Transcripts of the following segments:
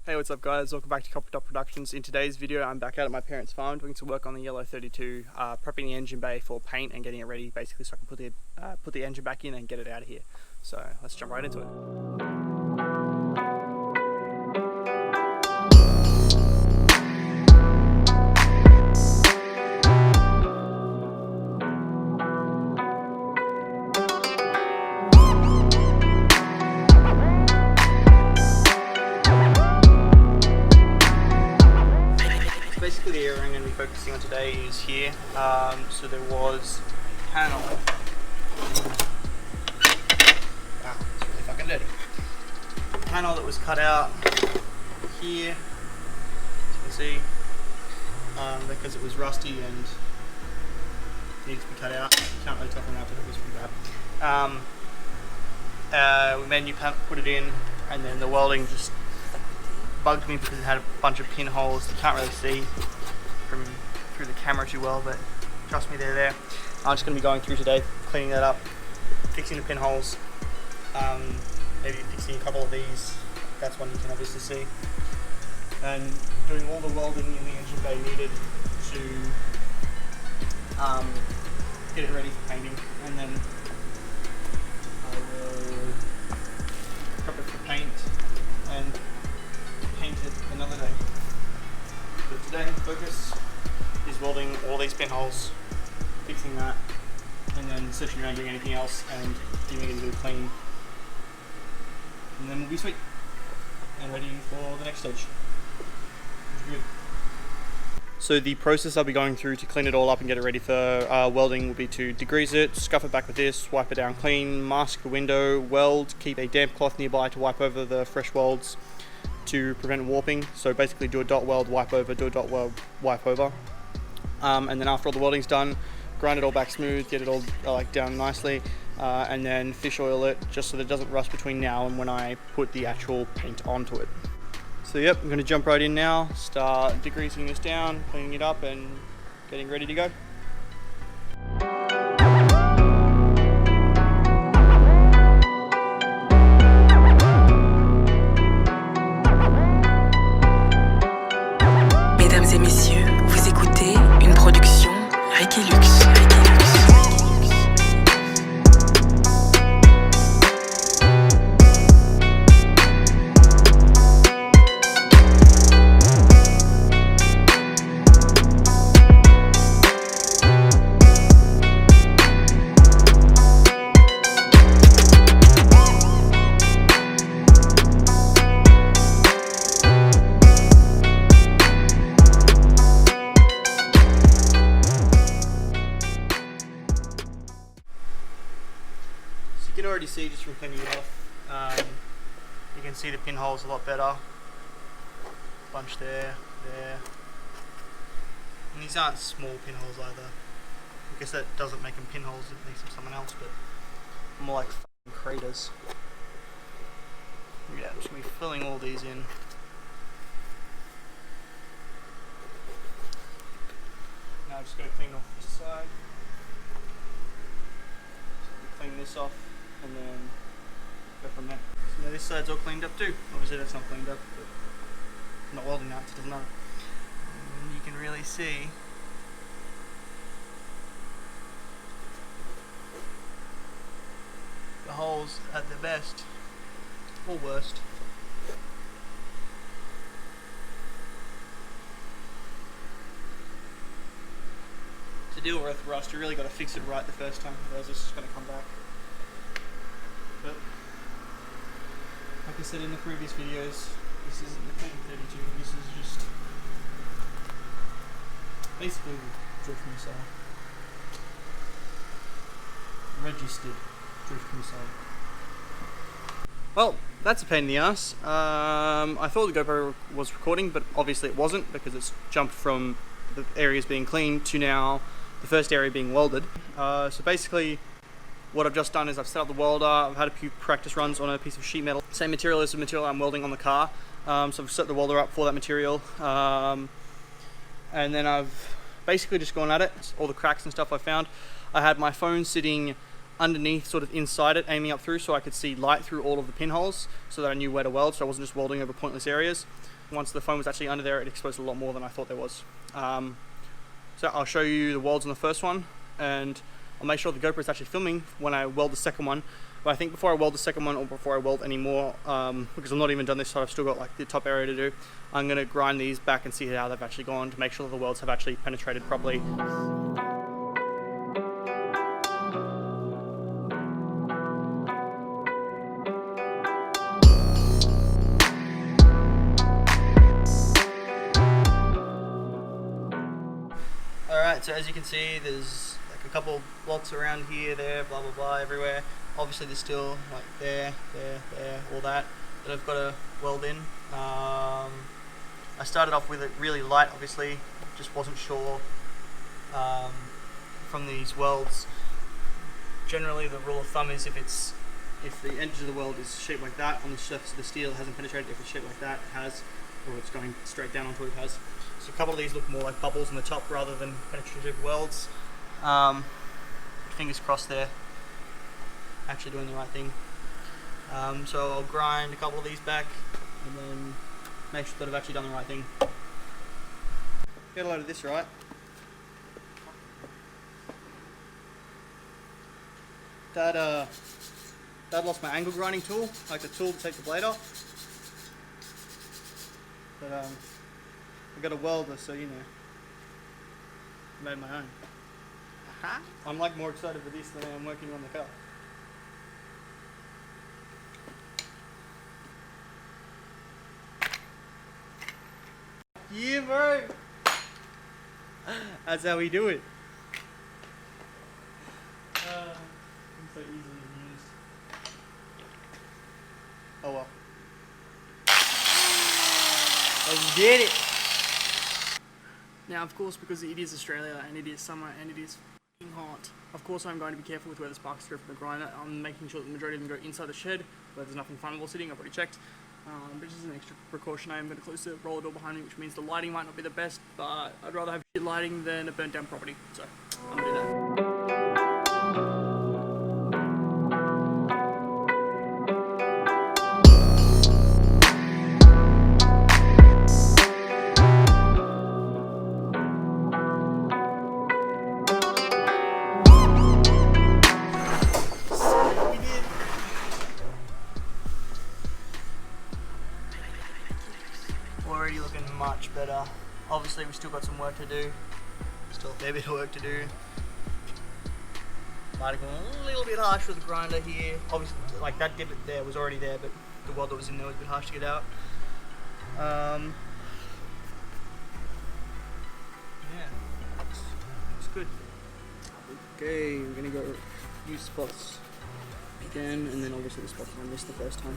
Hey, what's up guys, welcome back to Copper Dot Productions. In today's video I'm back out at my parents' farm doing some work on the Yellow 32, prepping the engine bay for paint and getting it ready basically so I can put the engine back in and get it out of here. So let's jump right into it. Basically the area I'm going to be focusing on today is here. So there was a panel. Wow, it's really fucking dirty. A panel that was cut out here, as you can see, because it was rusty and needed to be cut out. You can't really tell from that, but it was pretty bad. We made a new panel, put it in, and then the welding just bugged me because it had a bunch of pinholes. You can't really see through the camera too well, but trust me, they're there. I'm just going to be going through today, cleaning that up, fixing the pinholes, maybe fixing a couple of these. That's one you can obviously see, and doing all the welding in the engine bay needed to get it ready for painting, and then I will prep it for paint and paint it another day. But today, focus is welding all these pinholes, fixing that, and then searching around doing anything else and giving it a bit of clean. And then we'll be sweet and ready for the next stage. Good. So the process I'll be going through to clean it all up and get it ready for welding will be to degrease it, scuff it back with this, wipe it down clean, mask the window, weld, keep a damp cloth nearby to wipe over the fresh welds to prevent warping. So basically do a dot weld, wipe over, do a dot weld, wipe over. And then after all the welding's done, grind it all back smooth, get it all down nicely, and then fish oil it just so that it doesn't rust between now and when I put the actual paint onto it. So yep, I'm going to jump right in now, start degreasing this down, cleaning it up and getting ready to go. You can already see just from cleaning it off, you can see the pinholes a lot better. Bunch there, there. And these aren't small pinholes either. I guess that doesn't make them pinholes, it makes them someone else, but more like f***ing craters. Yeah, I'm just going to be filling all these in. Now I'm just going to clean off this side. Clean this off and then go from there. So now this side's all cleaned up too. Obviously that's not cleaned up, but I'm not welding that, so it doesn't matter. And you can really see the holes at their best or worst. To deal with rust, you really got to fix it right the first time, otherwise it's just going to come back. But like I said in the previous videos, this isn't the clean 32, this is just basically the drift missile. Registered drift missile. Well, that's a pain in the ass. I thought the GoPro was recording, but obviously it wasn't because it's jumped from the areas being cleaned to now the first area being welded. So basically what I've just done is I've set up the welder, I've had a few practice runs on a piece of sheet metal. Same material as the material I'm welding on the car. So I've set the welder up for that material. And then I've basically just gone at it, all the cracks and stuff I found. I had my phone sitting underneath, sort of inside it, aiming up through so I could see light through all of the pinholes so that I knew where to weld, so I wasn't just welding over pointless areas. once the foam was actually under there, it exposed a lot more than I thought there was. So I'll show you the welds on the first one, and I'll make sure the GoPro is actually filming when I weld the second one. But I think before I weld the second one, or before I weld any more, because I'm not even done this side, I've still got like the top area to do, I'm going to grind these back and see how they've actually gone to make sure that the welds have actually penetrated properly. Alright, so as you can see, there's like a couple blocks around here, there, blah blah blah, everywhere. Obviously there's still like there, all that I've got to weld in. I started off with it really light, obviously, just wasn't sure from these welds. Generally the rule of thumb is if the edge of the weld is shaped like that on the surface of the steel, it hasn't penetrated. If it's shaped like that, it has, or it's going straight down onto it, it has. So a couple of these look more like bubbles on the top rather than penetrative welds. Fingers crossed they're actually doing the right thing. So I'll grind a couple of these back and then make sure that I've actually done the right thing. Get a load of this right. That lost my angle grinding tool, like the tool to take the blade off. But I got a welder, so you know, made my own. I'm like more excited for this than I am working on the car. Yeah, bro. That's how we do it. I'm so easily amused. Oh well. Let's get it. Now, of course, because it is Australia and it is summer and it is f***ing hot, of course I'm going to be careful with where the sparks go from the grinder. I'm making sure that the majority of them go inside the shed where there's nothing flammable sitting. I've already checked. But just as an extra precaution, I am going to close the roller door behind me, which means the lighting might not be the best, but I'd rather have shit lighting than a burnt down property. So I'm going to do that. Already looking much better. Obviously we've still got some work to do. Still a fair bit of work to do. Might have gone a little bit harsh with the grinder here. Obviously, like that divot there was already there, but the weld that was in there was a bit harsh to get out. Yeah, looks good. Okay, we're gonna go use spots again, and then obviously the spots I missed the first time.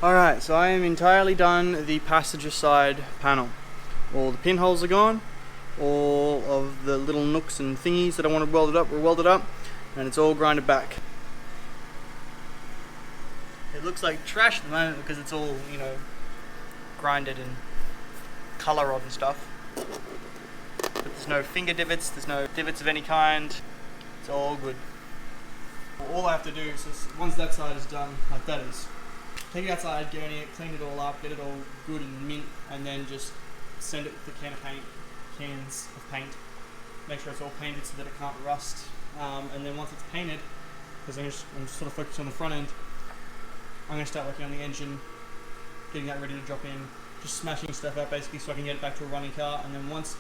Alright, so I am entirely done the passenger side panel. All the pinholes are gone, all of the little nooks and thingies that I wanted welded up were welded up, and it's all grinded back. It looks like trash at the moment because it's all, you know, grinded and colour rod and stuff. But there's no finger divots, there's no divots of any kind, it's all good. All I have to do is, once that side is done, like that is, take it outside, gurney it, clean it all up, get it all good and mint, and then just send it with the cans of paint. Make sure it's all painted so that it can't rust. And then once it's painted, because I'm just sort of focused on the front end, I'm going to start working on the engine, getting that ready to drop in, just smashing stuff out basically so I can get it back to a running car. And then once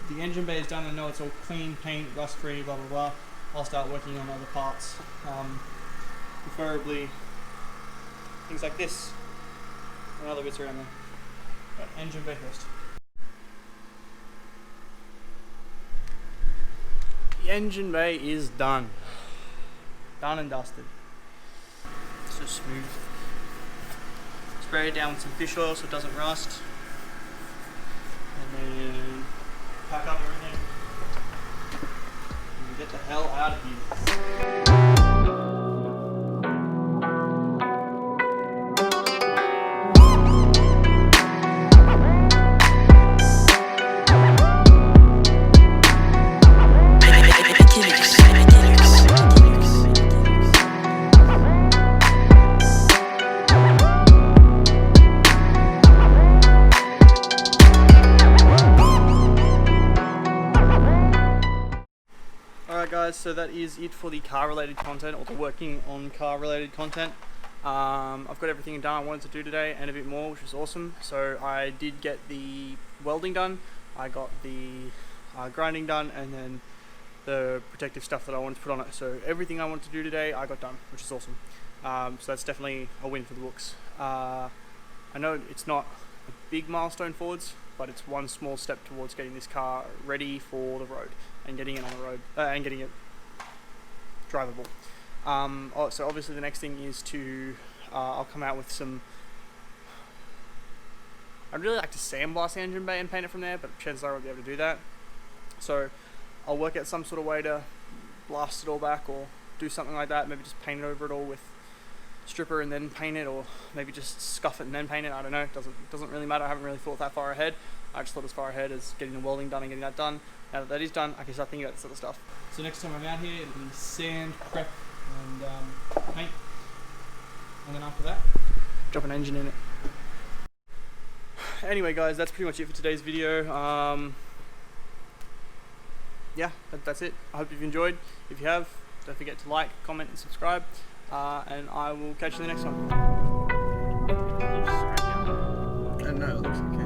the engine bay is done, I know it's all clean, paint, rust free, blah blah blah, I'll start working on other parts, preferably things like this and other bits around there. But engine bay first. The engine bay is done. Done and dusted. So smooth. Spray it down with some fish oil so it doesn't rust. And then pack up everything and get the hell out of here. Alright guys, so that is it for the car related content, or the working on car related content. I've got everything done I wanted to do today and a bit more, which was awesome. So I did get the welding done, I got the grinding done, and then the protective stuff that I wanted to put on it. So everything I wanted to do today I got done, which is awesome. So that's definitely a win for the books. I know it's not a big milestone forwards, but it's one small step towards getting this car ready for the road and getting it on the road and getting it drivable. So obviously the next thing is to I'll come out with some. I'd really like to sandblast the engine bay and paint it from there, but chances are I won't be able to do that. So I'll work out some sort of way to blast it all back, or do something like that. Maybe just paint it over it all with stripper and then paint it, or maybe just scuff it and then paint it. I don't know. Doesn't really matter. I haven't really thought that far ahead. I just thought as far ahead as getting the welding done and getting that done. Now that that is done, I can start thinking about this other stuff. So next time I'm out here, it'll be sand, prep, and paint. And then after that, drop an engine in it. Anyway guys, that's pretty much it for today's video. Yeah, that's it. I hope you've enjoyed. If you have, don't forget to like, comment and subscribe. And I will catch you in the next one. I don't know, it looks like